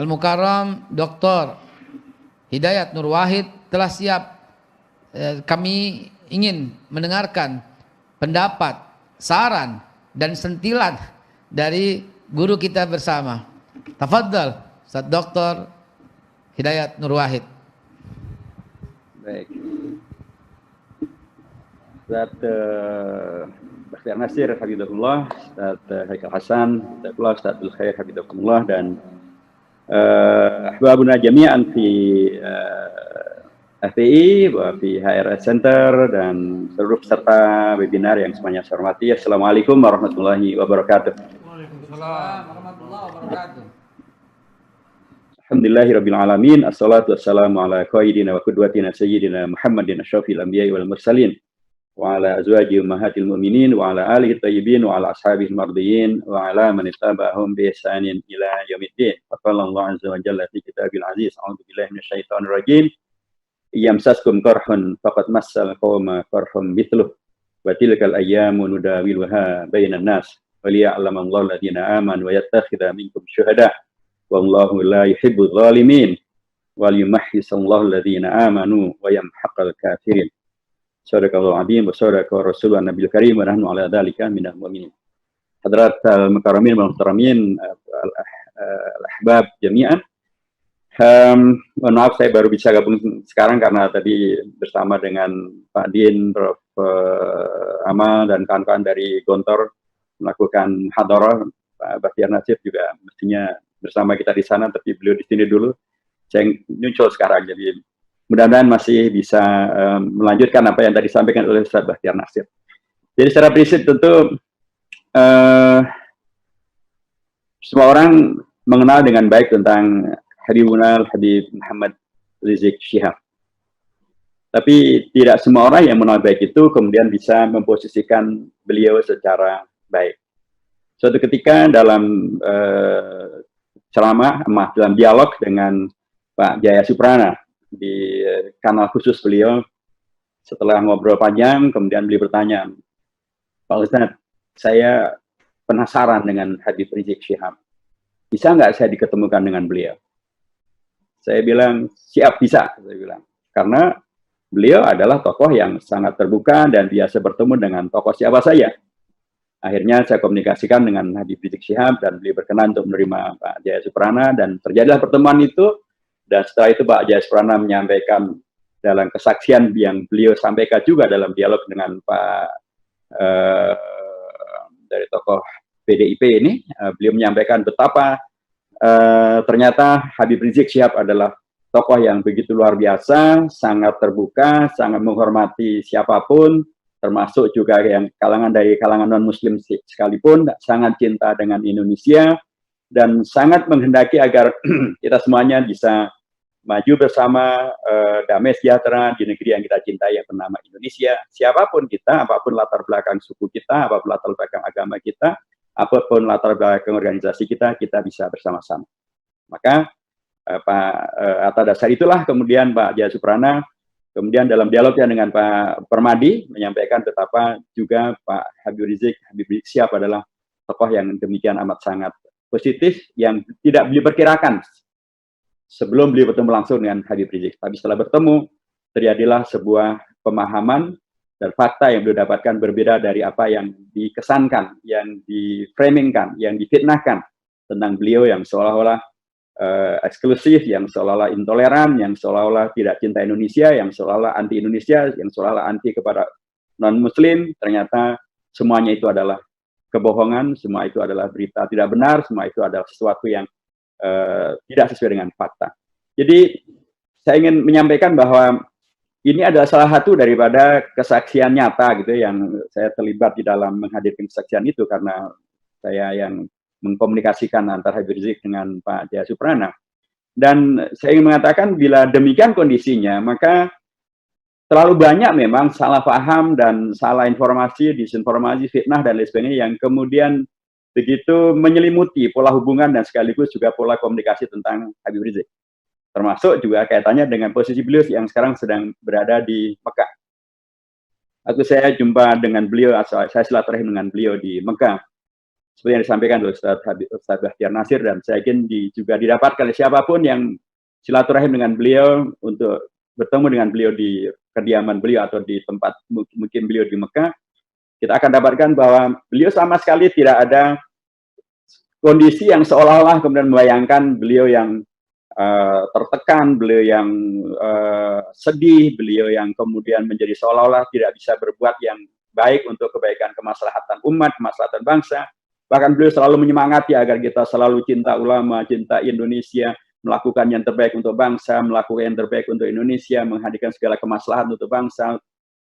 Al-Mukarram Dr. Hidayat Nur Wahid telah siap. Kami ingin mendengarkan pendapat, saran, dan sentilan dari guru kita bersama. Tafadhal, Ustaz Dr. Hidayat Nur Wahid. Baik. Ustaz Bakhtiar Nasir Habibullah, Ustaz Haikal Hasan, Ustaz Abdul Khair Habibullah, dan ahbabuna jami'an fi FPI, fi HRS Center, dan seluruh peserta webinar yang semuanya saya hormati. Assalamualaikum warahmatullahi wabarakatuh. Waalaikumsalam warahmatullahi wabarakatuh. Alhamdulillahirabbil alamin, assalatu wassalamu ala qaidina wa qudwatina sayyidina Muhammadin asyrafil anbiya'i wal mursalin wa ala azwaji ummahatil mu'minin wa ala alihi thayyibin wa ala ashabihi mardiyyin wa ala man ittaba'ahum bi ihsanin ila yaumiddin. Wa qala Allah azza wa jalla fi kitabil aziz, a'udzu billahi minasyaitonir rajim. Yamsaskum qarhun faqad massal qauma qarhum mithluh wa tilkal ayyamu nudawiluha bainan nas wa liya'lamallahu alladziina aamanu wa yattakhidha minkum syuhada wallahu la yuhibbudz zalimin wal yumahhisallahu alladziina aamanu wa yamhaqal kafirin. Sadaqallahu azim wa sadaqa rasulun nabiyil karim wa nahnu ala dzalika minal mu'minin. Hadrat al-mukarramin wal muhtaramin, al-ahbab jami'an. Mohon maaf saya baru bisa gabung sekarang karena tadi bersama dengan Pak Din, Prof. Amal, dan kawan-kawan dari Gontor melakukan hadarah. Pak Bakhtiar Nasir juga mestinya bersama kita di sana, tapi beliau di sini dulu. Saya muncul sekarang, jadi mudah-mudahan masih bisa melanjutkan apa yang tadi disampaikan oleh Ustaz Bakhtiar Nasir. Jadi secara prinsip tentu semua orang mengenal dengan baik tentang Habibuna Habib Muhammad Rizik Syihab. Tapi tidak semua orang yang mengenal baik itu kemudian bisa memposisikan beliau secara baik. Suatu ketika dalam ceramah, dalam dialog dengan Pak Jaya Suprana di kanal khusus beliau, setelah ngobrol panjang, kemudian beliau bertanya, Pak Ustadz, saya penasaran dengan Habib Rizik Syihab. Bisa nggak saya diketemukan dengan beliau? Saya bilang, siap, bisa. Saya bilang, karena beliau adalah tokoh yang sangat terbuka dan biasa bertemu dengan tokoh siapa saja. Akhirnya saya komunikasikan dengan Habib Rizik Syihab dan beliau berkenan untuk menerima Pak Jaya Suprana, dan terjadilah pertemuan itu. Dan setelah itu Pak Jaya Suprana menyampaikan dalam kesaksian yang beliau sampaikan juga dalam dialog dengan Pak dari tokoh PDIP ini, beliau menyampaikan betapa ternyata Habib Rizik Syihab adalah tokoh yang begitu luar biasa, sangat terbuka, sangat menghormati siapapun, termasuk juga yang dari kalangan non-muslim sekalipun, sangat cinta dengan Indonesia, dan sangat menghendaki agar kita semuanya bisa maju bersama, damai sejahtera di negeri yang kita cintai yang bernama Indonesia. Siapapun kita, apapun latar belakang suku kita, apapun latar belakang agama kita, apapun latar belakang organisasi kita, kita bisa bersama-sama. Maka atas dasar itulah kemudian Pak Jaya Suprana kemudian dalam dialognya dengan Pak Permadi menyampaikan betapa juga Pak Habib Rizik Syihab adalah tokoh yang demikian amat sangat positif yang tidak beliau perkirakan sebelum beliau bertemu langsung dengan Habib Rizik. Tapi setelah bertemu terjadilah sebuah pemahaman dan fakta yang beliau dapatkan berbeda dari apa yang dikesankan, yang diframingkan, yang difitnahkan tentang beliau yang seolah-olah eksklusif, yang seolah-olah intoleran, yang seolah-olah tidak cinta Indonesia, yang seolah-olah anti Indonesia, yang seolah-olah anti kepada non-muslim. Ternyata semuanya itu adalah kebohongan, semua itu adalah berita tidak benar, semua itu adalah sesuatu yang tidak sesuai dengan fakta. Jadi saya ingin menyampaikan bahwa ini adalah salah satu daripada kesaksian nyata gitu yang saya terlibat di dalam menghadirkan kesaksian itu, karena saya yang mengkomunikasikan antara Habib Rizik dengan Pak Jaya Suprana. Dan saya ingin mengatakan bila demikian kondisinya, maka terlalu banyak memang salah paham dan salah informasi, disinformasi, fitnah dan lain sebagainya yang kemudian begitu menyelimuti pola hubungan dan sekaligus juga pola komunikasi tentang Habib Rizik. Termasuk juga kaitannya dengan posisi beliau yang sekarang sedang berada di Mekah. Waktu saya jumpa dengan beliau, saya silaturahim dengan beliau di Mekah, seperti yang disampaikan oleh Ustaz Bahtiar Nasir, dan saya yakin juga didapatkan oleh siapapun yang silaturahim dengan beliau untuk bertemu dengan beliau di kediaman beliau atau di tempat mungkin beliau di Mekah, kita akan dapatkan bahwa beliau sama sekali tidak ada kondisi yang seolah-olah kemudian membayangkan beliau yang tertekan, beliau yang sedih, beliau yang kemudian menjadi seolah-olah tidak bisa berbuat yang baik untuk kebaikan kemaslahatan umat, kemaslahatan bangsa. Bahkan beliau selalu menyemangati agar kita selalu cinta ulama, cinta Indonesia, melakukan yang terbaik untuk bangsa, melakukan yang terbaik untuk Indonesia, menghadirkan segala kemaslahatan untuk bangsa.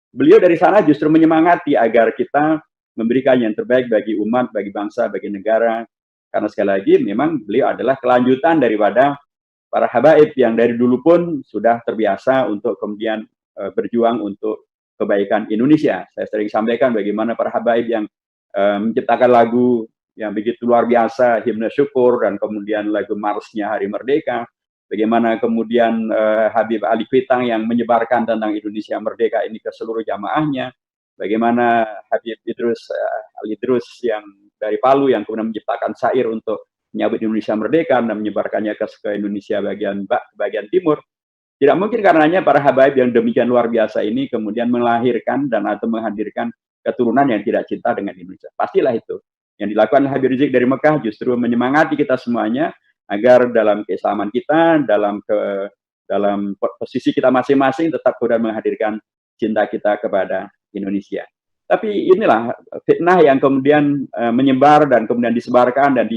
Beliau dari sana justru menyemangati agar kita memberikan yang terbaik bagi umat, bagi bangsa, bagi negara. Karena sekali lagi memang beliau adalah kelanjutan daripada para habaib yang dari dulu pun sudah terbiasa untuk kemudian berjuang untuk kebaikan Indonesia. Saya sering sampaikan bagaimana para habaib yang menciptakan lagu yang begitu luar biasa, himne syukur, dan kemudian lagu marsnya Hari Merdeka. Bagaimana kemudian Habib Ali Kuitang yang menyebarkan tentang Indonesia Merdeka ini ke seluruh jamaahnya. Bagaimana Habib Ali Idrus yang dari Palu yang kemudian menciptakan syair untuk menyambut Indonesia Merdeka dan menyebarkannya ke Indonesia bagian timur. Tidak mungkin karenanya para habaib yang demikian luar biasa ini kemudian melahirkan dan atau menghadirkan keturunan yang tidak cinta dengan Indonesia. Pastilah itu. Yang dilakukan Habib Rizik dari Mekah justru menyemangati kita semuanya agar dalam keislaman kita, dalam posisi kita masing-masing tetap kemudian menghadirkan cinta kita kepada Indonesia. Tapi inilah fitnah yang kemudian menyebar dan kemudian disebarkan dan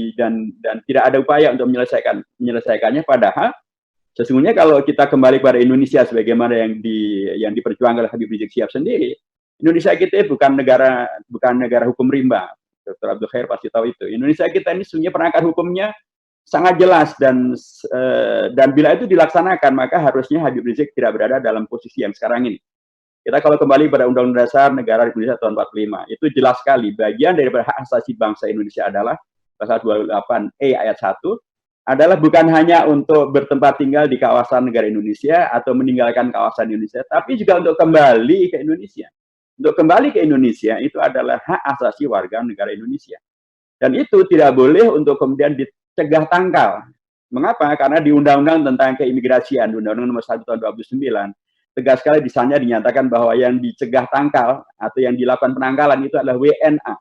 tidak ada upaya untuk menyelesaikannya. Padahal sesungguhnya kalau kita kembali pada Indonesia sebagaimana yang diperjuangkan oleh Habib Rizik Syihab sendiri, Indonesia kita bukan negara hukum rimba. Dr. Abdul Khair pasti tahu itu. Indonesia kita ini sesungguhnya perangkat hukumnya sangat jelas dan bila itu dilaksanakan maka harusnya Habib Rizik tidak berada dalam posisi yang sekarang ini. Kita kalau kembali pada Undang-Undang Dasar Negara Indonesia tahun 45, itu jelas sekali bagian daripada hak asasi bangsa Indonesia adalah pasal 28E ayat 1 adalah bukan hanya untuk bertempat tinggal di kawasan negara Indonesia atau meninggalkan kawasan Indonesia, tapi juga untuk kembali ke Indonesia. Untuk kembali ke Indonesia itu adalah hak asasi warga negara Indonesia. Dan itu tidak boleh untuk kemudian dicegah tangkal. Mengapa? Karena di Undang-Undang tentang keimigrasian, Undang-Undang Nomor 1 Tahun 2009, tegas sekali di sana dinyatakan bahwa yang dicegah tangkal atau yang dilakukan penangkalan itu adalah WNA.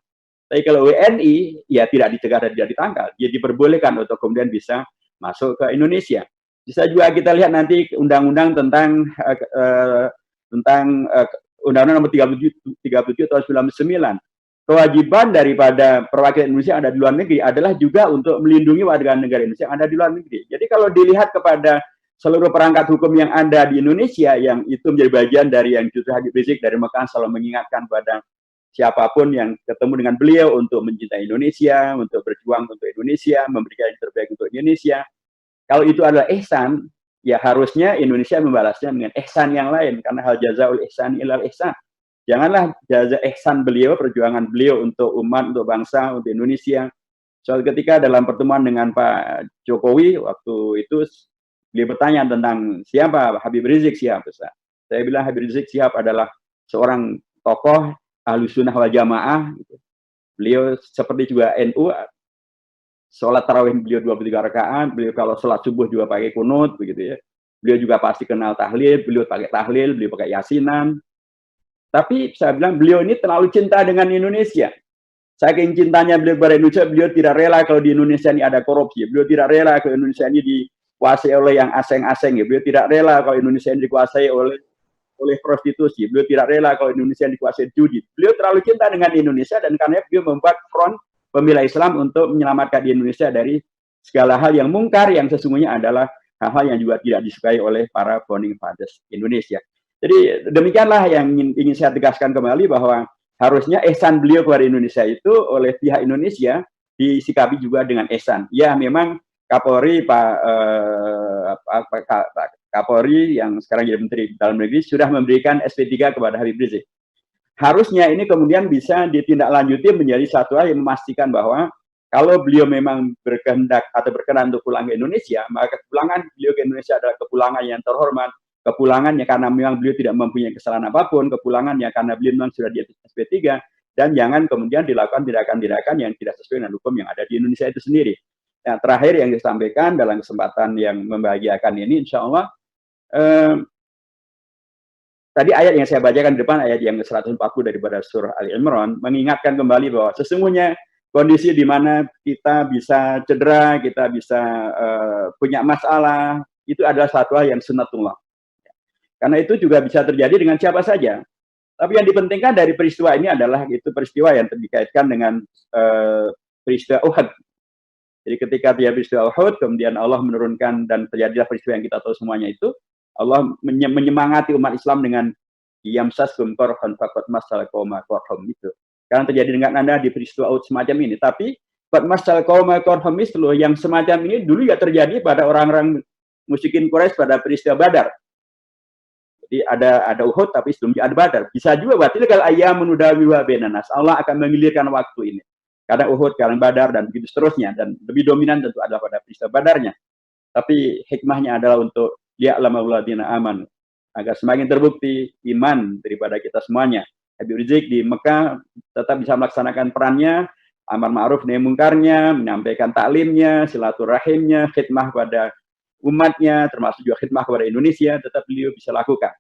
Tapi kalau WNI, ya tidak dicegah dan tidak ditangkal. Dia diperbolehkan untuk kemudian bisa masuk ke Indonesia. Bisa juga kita lihat nanti undang-undang tentang Undang-Undang Nomor 37 tahun 99. Kewajiban daripada perwakilan Indonesia yang ada di luar negeri adalah juga untuk melindungi warga negara Indonesia yang ada di luar negeri. Jadi kalau dilihat kepada seluruh perangkat hukum yang ada di Indonesia, yang itu menjadi bagian dari yang justru Habib Rizik dari Mekah selalu mengingatkan pada siapapun yang ketemu dengan beliau untuk mencintai Indonesia, untuk berjuang untuk Indonesia, memberikan yang terbaik untuk Indonesia. Kalau itu adalah ihsan, ya harusnya Indonesia membalasnya dengan ihsan yang lain, karena hal jazaul ihsan ilal ihsan. Janganlah jaza ihsan beliau, perjuangan beliau untuk umat, untuk bangsa, untuk Indonesia. Suatu ketika dalam pertemuan dengan Pak Jokowi, waktu itu beliau bertanya tentang siapa Habib Rizik Syihab. Saya bilang Habib Rizik Syihab adalah seorang tokoh Ahlus Sunnah wal Jamaah. Beliau seperti juga NU, sholat tarawih beliau 23 rakaat, beliau kalau sholat subuh juga pakai kunut, begitu ya. Beliau juga pasti kenal tahlil, beliau pakai tahlil, beliau pakai yasinan. Tapi saya bilang beliau ini terlalu cinta dengan Indonesia. Saking cintanya beliau kepada Indonesia, beliau tidak rela kalau di Indonesia ini ada korupsi. Beliau tidak rela kalau Indonesia ini dikuasai oleh yang asing-asing. Beliau tidak rela kalau Indonesia ini dikuasai oleh prostitusi. Beliau tidak rela kalau Indonesia dikuasai judi. Beliau terlalu cinta dengan Indonesia dan karena beliau membuat front pembela Islam untuk menyelamatkan Indonesia dari segala hal yang mungkar yang sesungguhnya adalah hal-hal yang juga tidak disukai oleh para founding fathers Indonesia. Jadi demikianlah yang ingin saya tegaskan kembali bahwa harusnya ihsan beliau kepada Indonesia itu oleh pihak Indonesia disikapi juga dengan ihsan. Ya memang Kapolri Kapolri yang sekarang jadi Menteri Dalam Negeri sudah memberikan SP3 kepada Habib Rizik. Harusnya ini kemudian bisa ditindaklanjuti menjadi satu hal yang memastikan bahwa kalau beliau memang berkehendak atau berkenan untuk pulang ke Indonesia, maka kepulangan beliau ke Indonesia adalah kepulangan yang terhormat, kepulangannya karena memang beliau tidak mempunyai kesalahan apapun, kepulangannya karena beliau memang sudah di SP3, dan jangan kemudian dilakukan tindakan-tindakan yang tidak sesuai dengan hukum yang ada di Indonesia itu sendiri. Yang terakhir yang disampaikan dalam kesempatan yang membahagiakan ini, insya Allah, tadi ayat yang saya bacakan di depan, ayat yang ke-140 daripada surah Ali Imran, mengingatkan kembali bahwa sesungguhnya kondisi di mana kita bisa cedera, kita bisa punya masalah, itu adalah satu hal yang sunnatullah. Karena itu juga bisa terjadi dengan siapa saja. Tapi yang dipentingkan dari peristiwa ini adalah itu peristiwa yang dikaitkan dengan peristiwa Uhud. Jadi ketika dia peristiwa Uhud, kemudian Allah menurunkan dan terjadilah peristiwa yang kita tahu semuanya itu, Allah menyemangati umat Islam dengan yamsaskum qarhan faqad masal qauma qarhum itu. Karena terjadi dengan Anda di peristiwa Uhud semacam ini. Tapi faqad masal qauma qarhum itu yang semacam ini dulu ya terjadi pada orang-orang musyrikin Quraisy pada peristiwa Badar. Jadi ada Uhud tapi sebelumnya ada Badar. Bisa juga berarti kalau ayam menudawiwa benanas. Allah akan memilihkan waktu ini. Kadang Uhud, kadang Badar, dan begitu seterusnya. Dan lebih dominan tentu adalah pada peristiwa Badarnya. Tapi hikmahnya adalah untuk liya'lamal ladzina amanu, agar semakin terbukti iman daripada kita semuanya. Habib Rizik di Mekah tetap bisa melaksanakan perannya, amar ma'ruf nahi mungkarnya, menyampaikan taklimnya, silaturahimnya, khidmah pada umatnya, termasuk juga khidmah kepada Indonesia, tetap beliau bisa lakukan.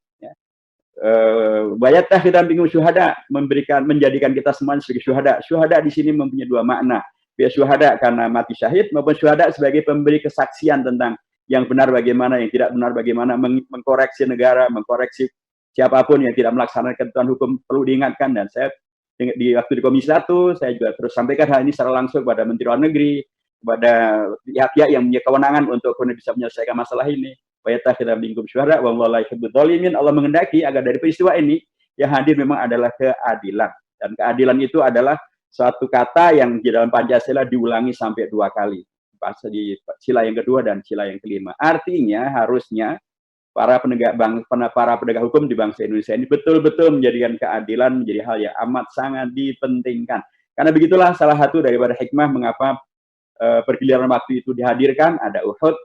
Bayat kita bingung syuhada, menjadikan kita semua sebagai syuhada. Syuhada di sini mempunyai dua makna. Biar syuhada karena mati syahid, maupun syuhada sebagai pemberi kesaksian tentang yang benar bagaimana, yang tidak benar bagaimana, mengkoreksi negara, mengkoreksi siapapun yang tidak melaksanakan ketentuan hukum perlu diingatkan. Dan saya di waktu di Komisi 1, saya juga terus sampaikan hal ini secara langsung kepada Menteri Luar Negeri, kepada pihak-pihak yang punya kewenangan untuk bisa menyelesaikan masalah ini. Kita bingung syuhada, wallahu la yuhibbul dzalimin. Allah menghendaki agar dari peristiwa ini yang hadir memang adalah keadilan. Dan keadilan itu adalah suatu kata yang di dalam Pancasila diulangi sampai 2 kali. Di sila yang kedua dan sila yang kelima. Artinya harusnya para penegak hukum di bangsa Indonesia ini betul-betul menjadikan keadilan menjadi hal yang amat sangat dipentingkan. Karena begitulah salah satu daripada hikmah mengapa pergiliran waktu itu dihadirkan. Ada Uhud,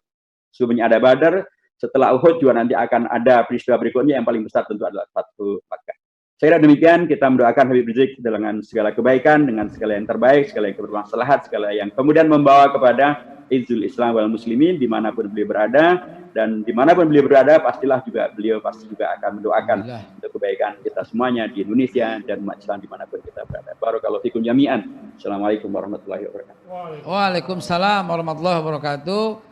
sebelumnya ada Badar. Setelah Uhud juga nanti akan ada peristiwa berikutnya yang paling besar tentu adalah Fathu Makkah. Saya kira demikian, kita mendoakan Habib Rizik dengan segala kebaikan, dengan segala yang terbaik, segala yang bermaslahat, segala yang kemudian membawa kepada Izzul Islam wal Muslimin dimanapun beliau berada, dan dimanapun beliau berada pastilah juga beliau pasti juga akan mendoakan untuk kebaikan kita semuanya di Indonesia dan umat Islam dimanapun kita berada. Barakallahu fikum jami'an. Assalamualaikum warahmatullahi wabarakatuh. Waalaikumsalam warahmatullahi wabarakatuh.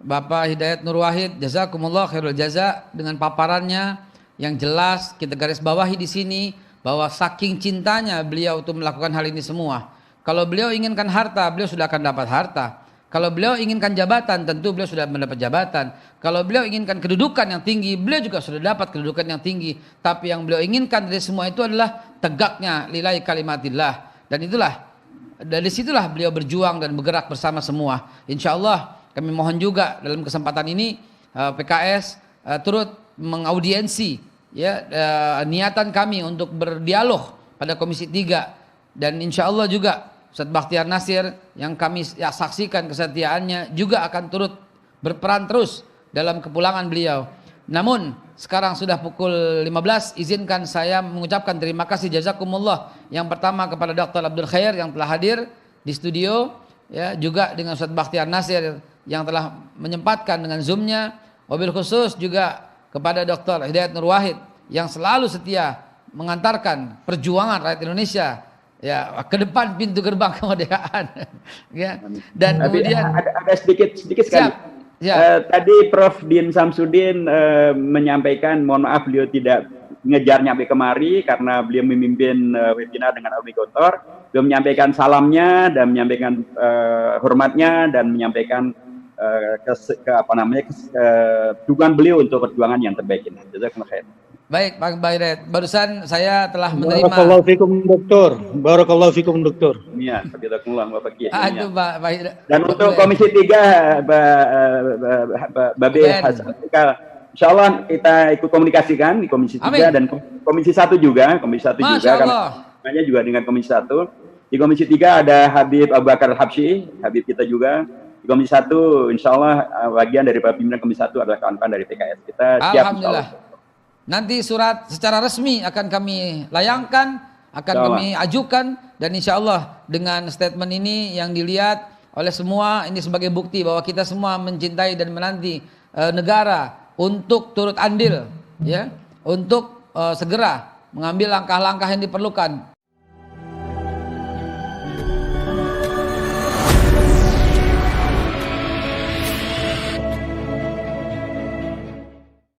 Bapak Hidayat Nur Wahid, jazakumullah khairul jaza dengan paparannya yang jelas. Kita garis bawahi di sini bahwa saking cintanya beliau untuk melakukan hal ini semua. Kalau beliau inginkan harta, beliau sudah akan dapat harta. Kalau beliau inginkan jabatan, tentu beliau sudah mendapat jabatan. Kalau beliau inginkan kedudukan yang tinggi, beliau juga sudah dapat kedudukan yang tinggi. Tapi yang beliau inginkan dari semua itu adalah tegaknya lillahi kalimatillah. Dan itulah, dari situlah beliau berjuang dan bergerak bersama semua. Insya Allah kami mohon juga dalam kesempatan ini PKS turut mengaudiensi ya niatan kami untuk berdialog pada Komisi 3, dan insya Allah juga Ustaz Bakhtiar Nasir yang kami saksikan kesetiaannya juga akan turut berperan terus dalam kepulangan beliau. Namun sekarang sudah pukul 15, izinkan saya mengucapkan terima kasih jazakumullah yang pertama kepada Dr. Abdul Khair yang telah hadir di studio, ya, juga dengan Ustaz Bakhtiar Nasir yang telah menyempatkan dengan Zoom-nya, wabil khusus juga kepada Dr. Hidayat Nur Wahid yang selalu setia mengantarkan perjuangan rakyat Indonesia ya ke depan pintu gerbang kemerdekaan. Ya. Dan tapi kemudian ada sedikit sekali. Tadi Prof Din Samsudin menyampaikan, mohon maaf beliau tidak ngejar nyampe kemari karena beliau memimpin webinar dengan obligator. Beliau menyampaikan salamnya dan menyampaikan hormatnya dan menyampaikan dukungan beliau untuk perjuangan yang terbaik ini. Jazakumullah khair. Baik, Pak Bayret. Barusan saya telah menerima. Barakallahu fikum doktor. Barakallahu fikum doktor. Iya, jazakumullah Bapak Kiai. Aduh, Pak Bayret. Dan untuk Komisi 3, Babe Hasan, insyaallah kita ikut komunikasikan di Komisi 3. Amin. Dan Komisi 1 juga, karena juga dengan Komisi 1. Di Komisi 3 ada Habib Abu Bakar Al-Habsyi, Habib kita juga. Di Komisi 1 insyaallah bagian dari pimpinan Komisi 1 adalah kawan-kawan dari PKS. Kita siap alhamdulillah. Nanti surat secara resmi akan kami layangkan akan kami ajukan, dan insya Allah dengan statement ini yang dilihat oleh semua ini sebagai bukti bahwa kita semua mencintai dan menanti negara untuk turut andil ya, untuk segera mengambil langkah-langkah yang diperlukan